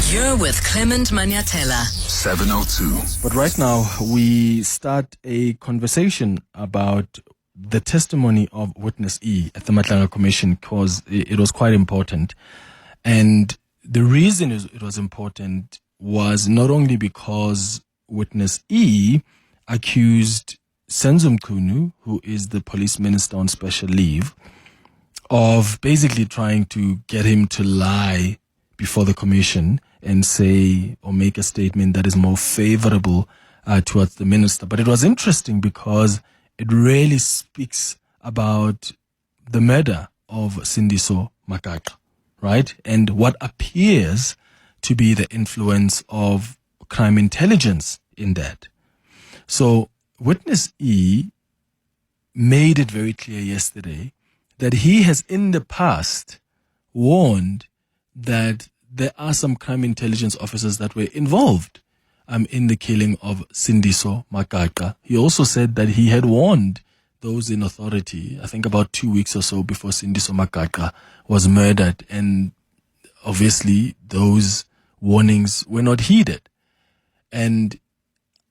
You're with Clement Manyathela. 702. But right now, we start a conversation about the testimony of Witness E at the Madlanga Commission because it was quite important. And the reason it was important was not only because Witness E accused Senzo Mchunu, who is the police minister on special leave, of basically trying to get him to lie before the commission and say or make a statement that is more favorable towards the minister. But it was interesting because it really speaks about the murder of Sindiso Magaqa, right? And what appears to be the influence of crime intelligence in that. So Witness E made it very clear yesterday that he has in the past warned that there are some crime intelligence officers that were involved in the killing of Sindiso Magaqa. He also said that he had warned those in authority, I think about 2 weeks or so before Sindiso Magaqa was murdered. And obviously those warnings were not heeded. And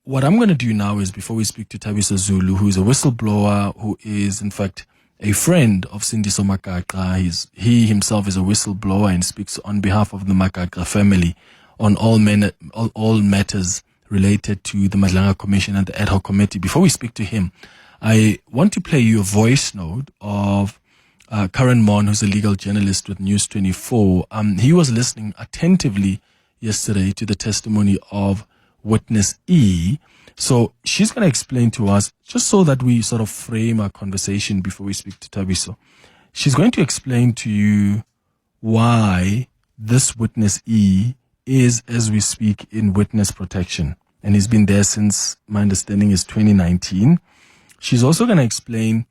what I'm going to do now is, before we speak to Thabiso Zulu, who is a whistleblower, who is in fact a friend of Sindiso Magaqa. He himself is a whistleblower and speaks on behalf of the Magaqa family on all matters related to the Madlanga Commission and the ad hoc committee. Before we speak to him, I want to play you a voice note of Karen Mon, who's a legal journalist with News 24. He was listening attentively yesterday to the testimony of Witness E. So she's going to explain to us, just so that we sort of frame our conversation before we speak to Thabiso. She's going to explain to you why this Witness E is, as we speak, in witness protection. And he's been there since, my understanding is 2019. She's also going to explain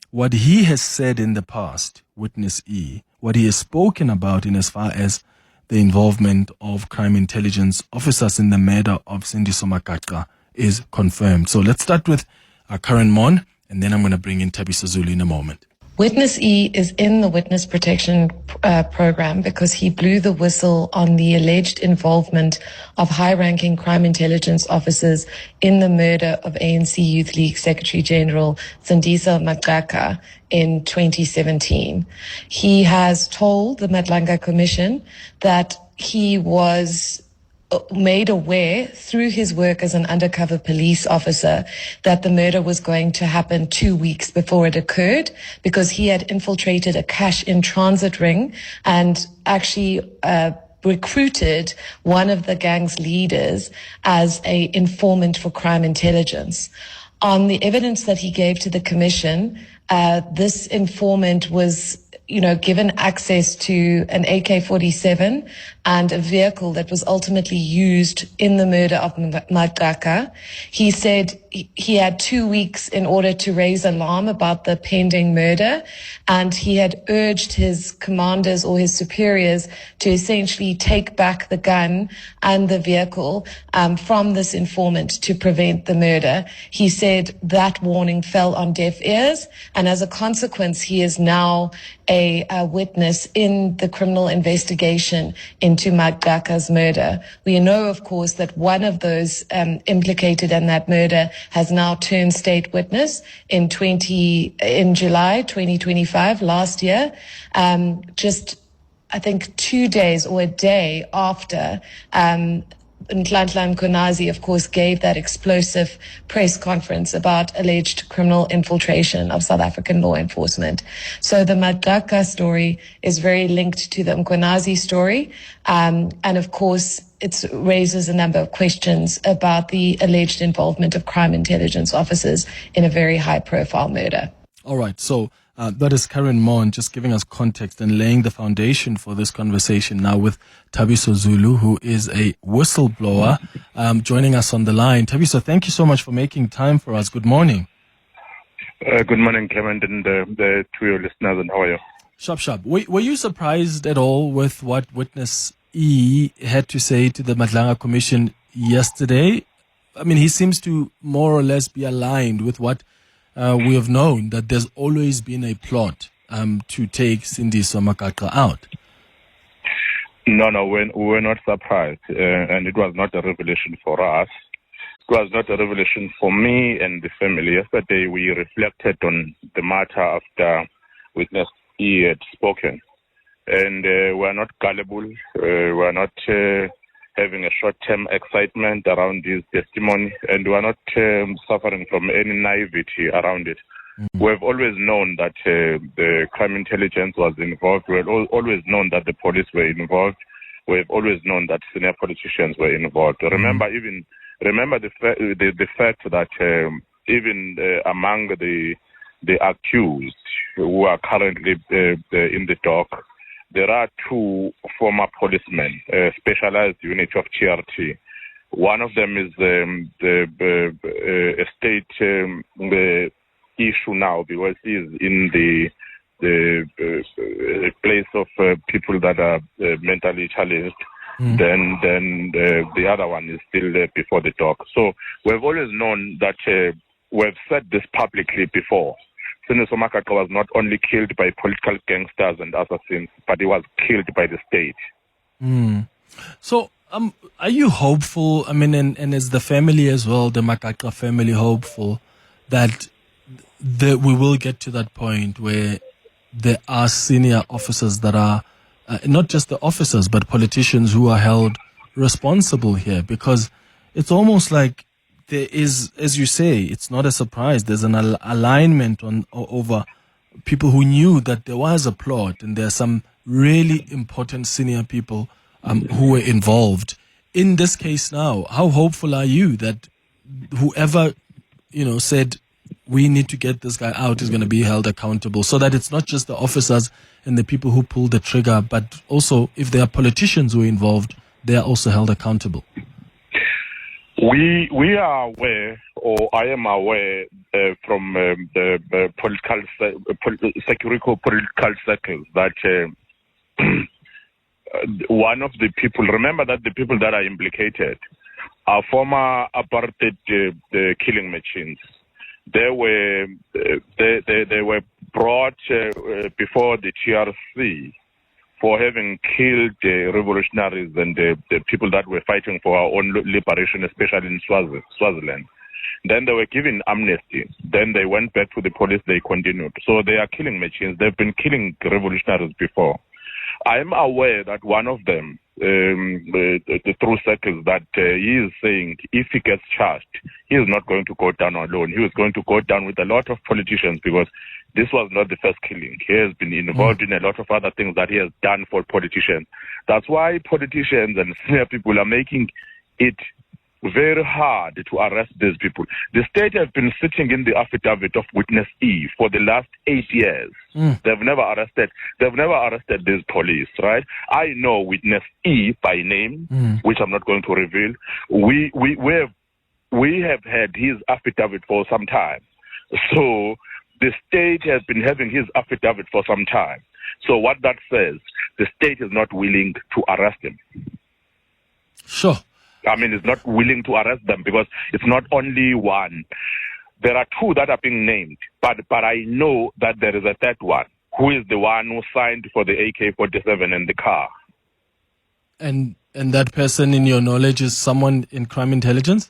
what he has said in the past, Witness E, what he has spoken about in as far as the involvement of crime intelligence officers in the murder of Sindiso Magaqa is confirmed. So let's start with Karen Mon, and then I'm going to bring in Thabiso Zulu in a moment. Witness E is in the witness protection program because he blew the whistle on the alleged involvement of high-ranking crime intelligence officers in the murder of ANC Youth League Secretary General Sindiso Magaqa in 2017. He has told the Madlanga Commission that he was made aware through his work as an undercover police officer that the murder was going to happen 2 weeks before it occurred, because he had infiltrated a cash in transit ring and actually recruited one of the gang's leaders as an informant for crime intelligence. On the evidence that he gave to the commission, this informant was given access to an AK-47 and a vehicle that was ultimately used in the murder of Magaqa. He said he had 2 weeks in order to raise alarm about the pending murder, and he had urged his commanders or his superiors to essentially take back the gun and the vehicle from this informant to prevent the murder. He said that warning fell on deaf ears, and as a consequence, he is now a witness in the criminal investigation into Magaqa's murder. We know, of course, that one of those implicated in that murder has now turned state witness in July 2025, last year. I think 2 days or a day after Nhlanhla Mkhwanazi, of course, gave that explosive press conference about alleged criminal infiltration of South African law enforcement. So the Magaqa story is very linked to the Mkhwanazi story. And of course, it raises a number of questions about the alleged involvement of crime intelligence officers in a very high profile murder. All right. So that is Karen Mon just giving us context and laying the foundation for this conversation now with Thabiso Zulu, who is a whistleblower, joining us on the line. Thabiso, thank you so much for making time for us. Good morning. Good morning, Clement, and to your listeners, and how are you? Sharp. Were you surprised at all with what Witness E had to say to the Madlanga Commission yesterday? I mean, he seems to more or less be aligned with what we have known, that there's always been a plot to take Sindiso Magaqa out. No, we were not surprised, and it was not a revelation for us. It was not a revelation for me and the family. Yesterday, we reflected on the matter after witness E had spoken, and we're not gullible. We're not having a short-term excitement around his testimony, and we're not suffering from any naivety around it. We've always known that the crime intelligence was involved. We've always known that the police were involved. We've always known that senior politicians were involved. Remember the fact that even among the accused who are currently in the dock, there are two former policemen, specialized unit of TRT. One of them is a state issue now because he is in the place of people that are mentally challenged. Then the other one is still before the dock. So we've always known that we've said this publicly before. Sindiso Magaqa was not only killed by political gangsters and assassins, but he was killed by the state. So are you hopeful, and is the family as well, the Magaqa family, hopeful that we will get to that point where there are senior officers that are not just the officers but politicians who are held responsible here? Because it's almost like there is, as you say, it's not a surprise. There's an alignment over people who knew that there was a plot, and there are some really important senior people who were involved in this case. Now, how hopeful are you that whoever said we need to get this guy out is going to be held accountable, so that it's not just the officers and the people who pulled the trigger, but also if there are politicians who are involved, they are also held accountable? We are aware, or I am aware from the Securico political circles that one of the people, remember that the people that are implicated are former apartheid killing machines. They were brought before the TRC for having killed revolutionaries and the people that were fighting for our own liberation, especially in Swaziland. Then they were given amnesty. Then they went back to the police. They continued. So they are killing machines. They've been killing revolutionaries before. I am aware that one of them, the true circles, that he is saying if he gets charged, he is not going to go down alone. He was going to go down with a lot of politicians, because this was not the first killing. He has been involved in a lot of other things that he has done for politicians. That's why politicians and senior people are making it very hard to arrest these people. The state has been sitting in the affidavit of witness E for the last 8 years. They've never arrested these police, right? I know witness E by name, which I'm not going to reveal. We have had his affidavit for some time. So the state has been having his affidavit for some time. So what that says, the state is not willing to arrest him. Sure. It's not willing to arrest them, because it's not only one. There are two that are being named, but I know that there is a third one, who is the one who signed for the AK-47 and the car. And that person, in your knowledge, is someone in crime intelligence?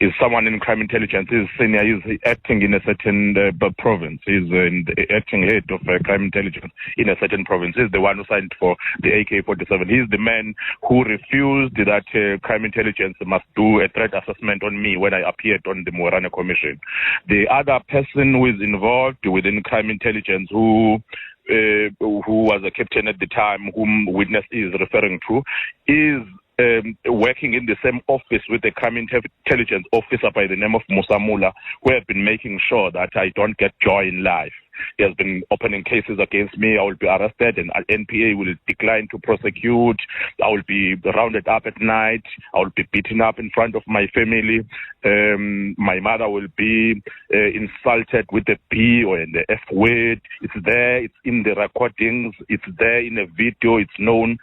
Is someone in crime intelligence. He's senior. He's acting in a certain province. He's the acting head of crime intelligence in a certain province. He's the one who signed for the AK-47. He's the man who refused that crime intelligence must do a threat assessment on me when I appeared on the Madlanga Commission. The other person who is involved within crime intelligence, who was a captain at the time, whom witness is referring to, is working in the same office with a crime intelligence officer by the name of Musamula, who have been making sure that I don't get joy in life. He has been opening cases against me. I will be arrested, and NPA will decline to prosecute. I will be rounded up at night. I will be beaten up in front of my family. My mother will be insulted with the B or the F word. It's there. It's in the recordings. It's there in a video. It's known.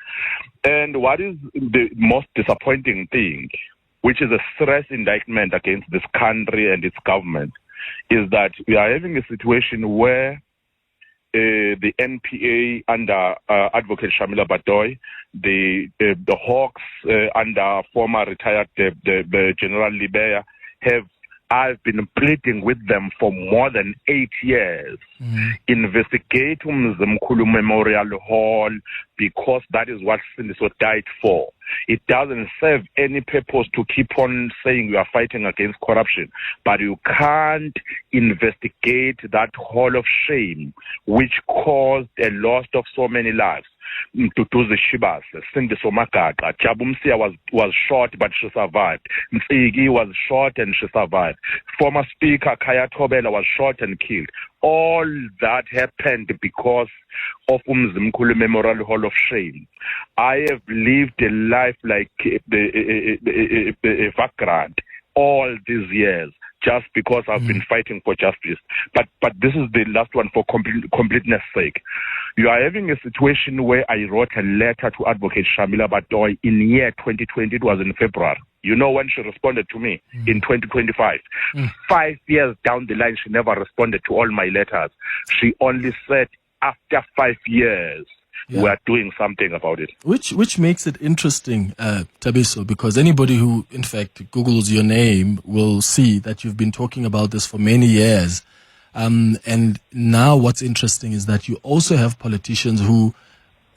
And what is the most disappointing thing, which is a serious indictment against this country and its government, is that we are having a situation where the NPA under Advocate Shamila Batoy, the Hawks under former retired the General Libya I've been pleading with them for more than 8 years. Investigate Mzimkhulu Memorial Hall, because that is what Sindiso died for. It doesn't serve any purpose to keep on saying you are fighting against corruption, but you can't investigate that hall of shame which caused a loss of so many lives. To do the Shibas, Sindiso Magaqa, Jabumsia was shot but she survived. Mtsigi was shot and she survived. Former Speaker Kaya Thobela was shot and killed. All that happened because of Mzimkhulu Memorial Hall of Shame. I have lived a life like a vagrant all these years, just because I've been fighting for justice. But this is the last one for completeness sake. You are having a situation where I wrote a letter to Advocate Shamila Batoy in year 2020. It was in February. You know when she responded to me? In 2025. 5 years down the line, she never responded to all my letters. She only said after 5 years, we are doing something about it. Which makes it interesting, Thabiso, because anybody who, in fact, Googles your name will see that you've been talking about this for many years. And now what's interesting is that you also have politicians who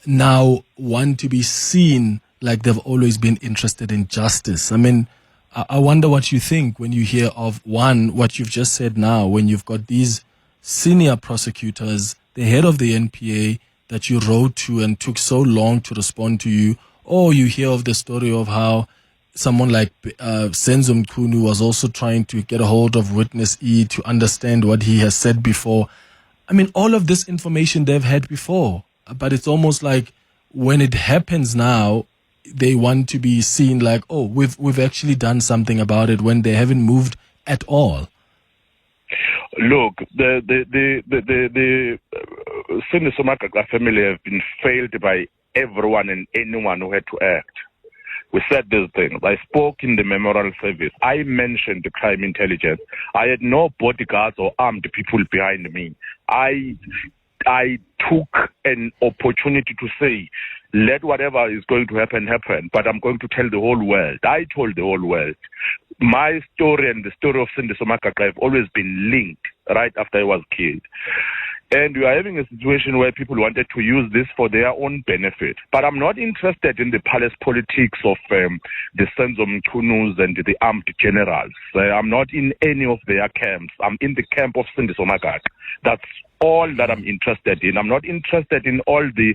now want to be seen like they've always been interested in justice. I mean, I wonder what you think when you hear of, one, what you've just said now, when you've got these senior prosecutors, the head of the NPA, that you wrote to and took so long to respond to you, or you hear of the story of how someone like Senzo Mchunu was also trying to get a hold of Witness E to understand what he has said before. I mean, all of this information they've had before, but it's almost like when it happens now, they want to be seen like, oh, we've actually done something about it, when they haven't moved at all. Look, the Sindiso Magaqa family have been failed by everyone and anyone who had to act. We said these things. I spoke in the memorial service. I mentioned the crime intelligence. I had no bodyguards or armed people behind me. I took an opportunity to say, let whatever is going to happen, but I'm going to tell the whole world. I told the whole world. My story and the story of Sindiso Magaqa have always been linked right after he was killed. And we are having a situation where people wanted to use this for their own benefit. But I'm not interested in the palace politics of the sons of Mchunus and the armed generals. I'm not in any of their camps. I'm in the camp of Sindiso Magaqa. That's all that I'm interested in. I'm not interested in all the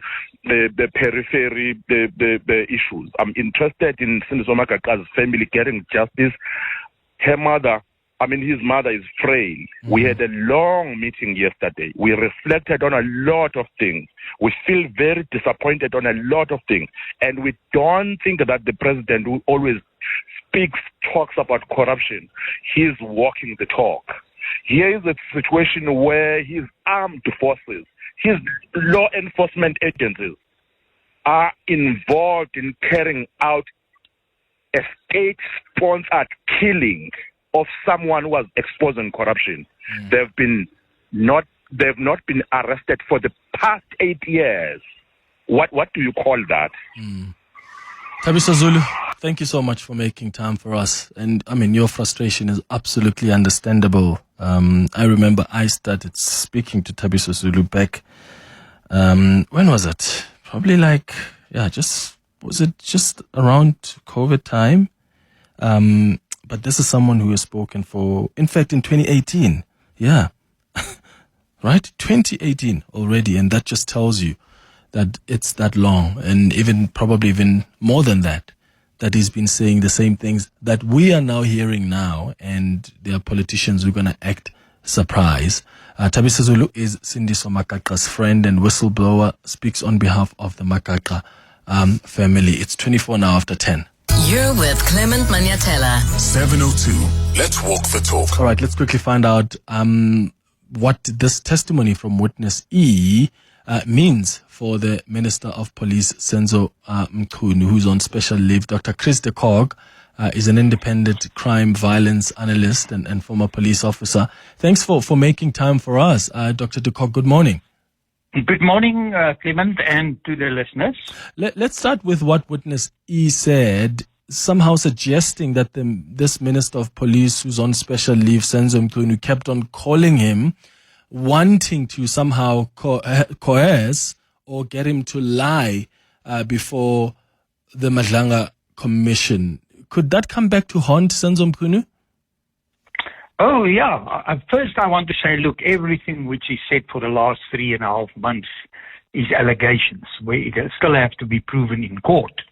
periphery, the issues. I'm interested in Sindiso Magaqa's family getting justice. His mother is frail. We had a long meeting yesterday. We reflected on a lot of things. We feel very disappointed on a lot of things. And we don't think that the president who always talks about corruption, he's walking the talk. Here is a situation where his armed forces, his law enforcement agencies are involved in carrying out a state-sponsored killing of someone who was exposing corruption. They've not been arrested for the past 8 years. What do you call that? Thabiso Zulu, thank you so much for making time for us. And I mean, your frustration is absolutely understandable. I remember I started speaking to Thabiso Zulu back, when was it? Probably was it just around COVID time? But this is someone who has spoken in fact, in 2018. Yeah. Right? 2018 already. And that just tells you that it's that long, and probably even more than that he's been saying the same things that we are now hearing now, and there are politicians who are going to act surprised. Thabiso Zulu is Sindiso Magaqa's friend and whistleblower, speaks on behalf of the Magaqa family. It's 24 now after 10. You're with Clement Manyathela. 7:02. Let's walk the talk. All right, let's quickly find out what this testimony from Witness E means for the Minister of Police, Senzo Mchunu, who's on special leave. Dr Chris de Kock is an independent crime violence analyst and former police officer. Thanks for making time for us. Dr. de Kock, good morning. Good morning, Clement, and to the listeners. Let's start with what witness E said, somehow suggesting that this Minister of Police who's on special leave, Sindiso Magaqa, kept on calling him, wanting to somehow coerce or get him to lie before the Madlanga Commission. Could that come back to haunt Sindiso Magaqa? Oh, yeah. First, I want to say, look, everything which is said for the last 3.5 months is allegations. It still have to be proven in court.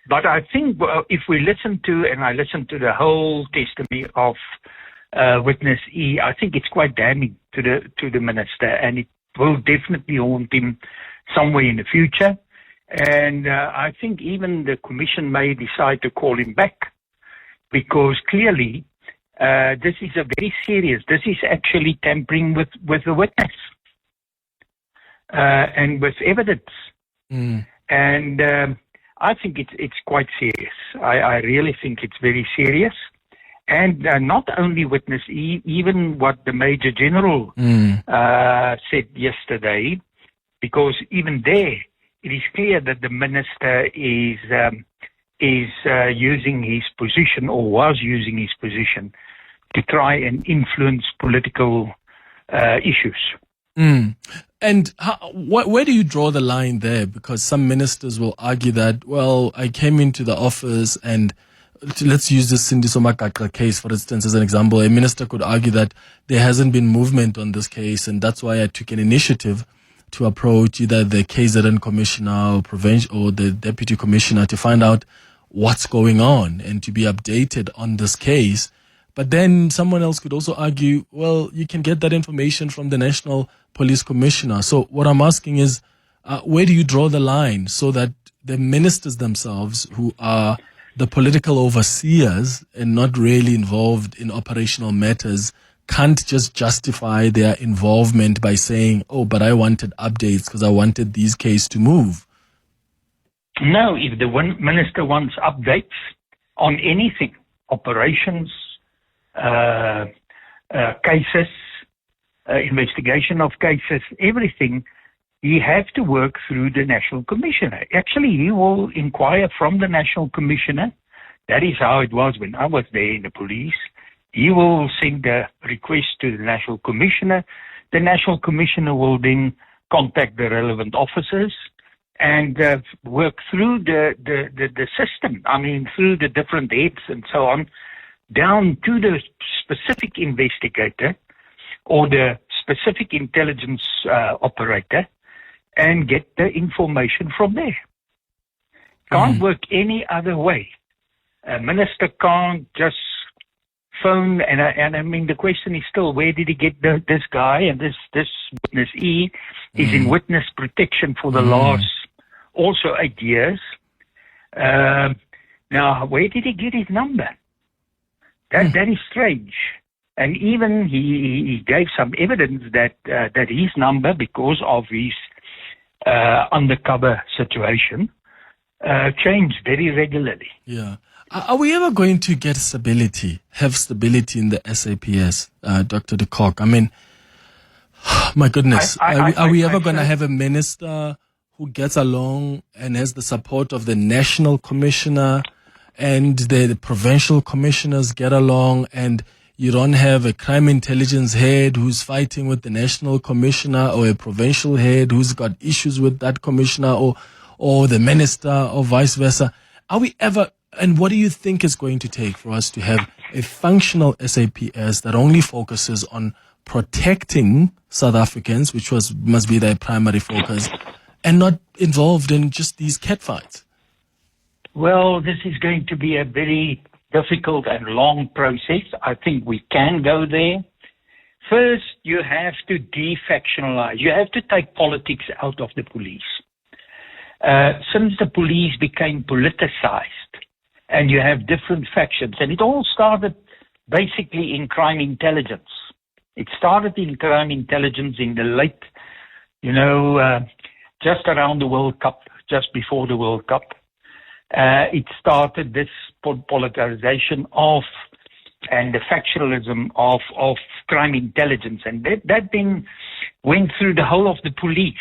But I think if we I listened to the whole testimony of witness E, I think it's quite damning to the minister, and it will definitely haunt him somewhere in the future. And I think even the commission may decide to call him back, because clearly this is very serious. This is actually tampering with the witness and with evidence. And I think it's quite serious. I really think it's very serious. And not only witness E, even what the Major General said yesterday, because even there it is clear that the minister is using his position, or was using his position, to try and influence political issues. And where do you draw the line there? Because some ministers will argue that, well, I came into the office and let's use this Sindiso Magaqa case, for instance, as an example. A minister could argue that there hasn't been movement on this case, and that's why I took an initiative to approach either the KZN commissioner or the deputy commissioner to find out what's going on and to be updated on this case. But then someone else could also argue, well, you can get that information from the National Police Commissioner. So what I'm asking is, where do you draw the line so that the ministers themselves, who are the political overseers and not really involved in operational matters, can't just justify their involvement by saying, oh, but I wanted updates because I wanted these cases to move? No, if the minister wants updates on anything, operations, cases, investigation of cases, everything, he has to work through the National Commissioner. Actually, he will inquire from the National Commissioner. That is how it was when I was there in the police. He will send a request to the National Commissioner. The National Commissioner will then contact the relevant officers and work through the system. I mean, through the different heads and so on, down to the specific investigator or the specific intelligence operator, and get the information from there. Can't work any other way. A minister can't just phone, and I mean, the question is still, where did he get this guy? And this witness E is in witness protection for the last also 8 years. Now, where did he get his number? That is strange. And even he gave some evidence that his number, because of his undercover situation, changed very regularly. Yeah. Are we ever going to get have stability in the SAPS, Dr. de Kock? I mean, my goodness, are we ever going to have a minister who gets along and has the support of the national commissioner, and the provincial commissioners get along, and you don't have a crime intelligence head who's fighting with the national commissioner, or a provincial head who's got issues with that commissioner, or the minister, or vice versa? Are we ever, and what do you think is going to take for us to have a functional SAPS that only focuses on protecting South Africans, which must be their primary focus, and not involved in just these catfights? Well, this is going to be a very difficult and long process. I think we can go there. First, you have to defactionalize. You have to take politics out of the police. Since the police became politicized and you have different factions, and it all started basically in crime intelligence. It started in crime intelligence in the late, just around the World Cup, just before the World Cup. It started this polarization of and the factualism of crime intelligence. And that then went through the whole of the police.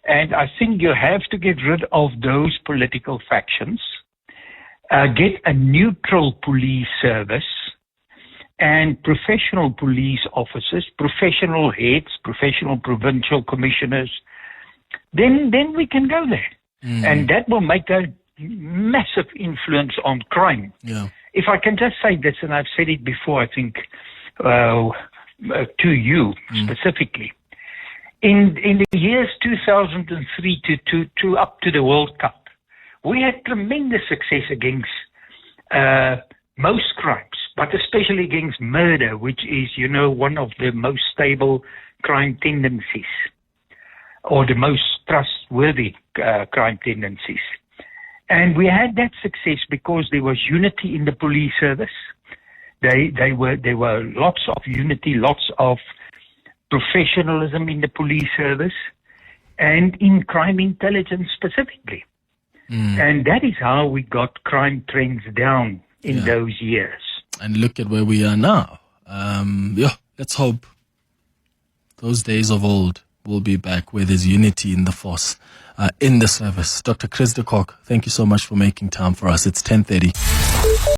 And I think you have to get rid of those political factions, get a neutral police service, and professional police officers, professional heads, professional provincial commissioners. Then we can go there. And that will make a massive influence on crime. Yeah. If I can just say this, and I've said it before, I think, to you specifically. In the years 2003 to up to the World Cup, we had tremendous success against most crimes, but especially against murder, which is, one of the most stable crime tendencies, or the most trustworthy crime tendencies. And we had that success because there was unity in the police service. There were lots of unity, lots of professionalism in the police service, and in crime intelligence specifically. And that is how we got crime trends down in those years. And look at where we are now. Let's hope those days of old will be back, where there's unity in the force, in the service. Dr. Chris de Kock, thank you so much for making time for us. It's 10:30.